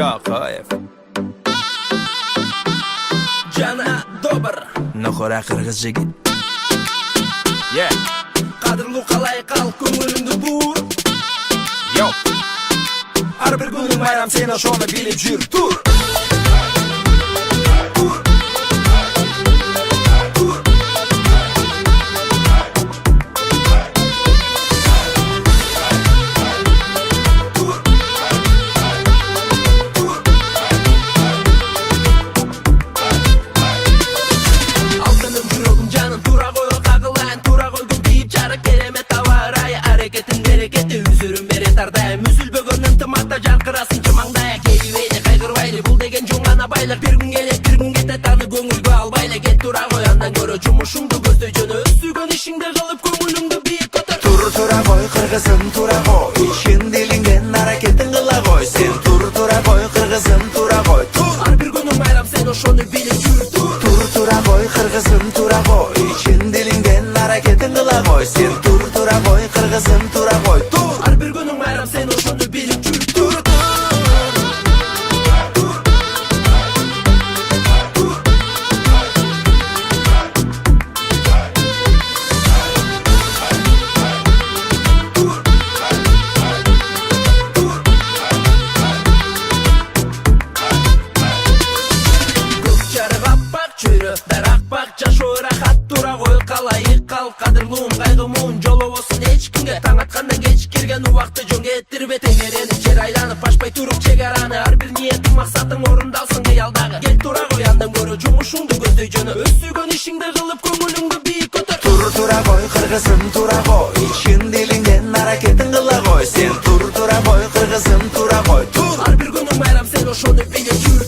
Чоқоев. Жана добр Нохора қырғыз жігіт. Қадырлы қалай қал көңіліңді бұр. Ар бір күнің байрам, сен ошоны биліп жүр. Тур bir gün gelek bir gün kete tanı көңілге албайлы кет тура қой андан көрі жұмышыңды көздөй жөнө өссүйгөн ишиңде кылып көңүлүңдү бийик көтөр тура қой қырғызым тура қой ишин делиңден аракетин кыла қой сен тура қой қырғызым тура қой ар бир күнүң байрам сен ошону билип жүр тура қой қырғызым тура қой ишин делиңден аракетин кыла қой сен тура қой қырғызым тура қой ар бир күнүң байрам сен ошону билип жүр Қадырлуым қайғымуын жолобосун ешкімге таң аткандан кеч кирген убакты жөн кетирбе теңерени жер айланып ашпай туруп чек араны ар бир ниетиң максатың орундалсын кыялдагы кет тура кой андан көрө жумушуңду көздөй жөнө өссүйгөн ишиңде кылып көңүлүңдү бийик көтөр тура кой кыргызым тура кой ишин делиңден аракетин кыла кой сен тура кой кыргызым тура кой ар бир күнүң байрам сен ошону билип жүр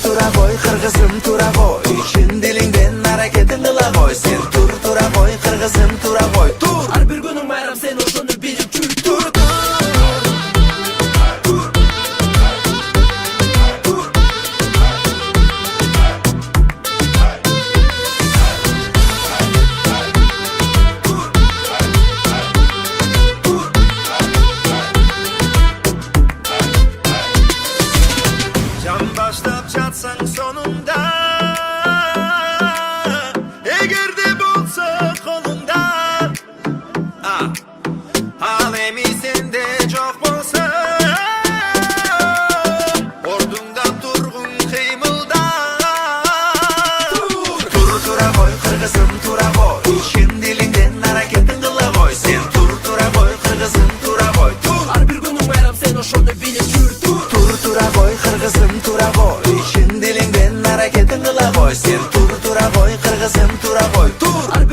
тура кой кыргызым тура кой ишин делиңден аракетин кыла кой сен тура кой кыргызым тура кой ар бир күнүң байрам сен ошону билип жүр Can başlap çatsan sonunda eğer de bulsa kolunda alemi sende çok bolsa ordundan turgun kıymılda Tura koy kırgızım tura koy işin dilinden hareketin kıla koy sen tura koy kırgızım tura koy ар бир күнүң байрам сен ошону билип жүр tura koy kırgızım tura koy işin dilinden hareketin kıla koy sen tura koy kırgızım tura koy ар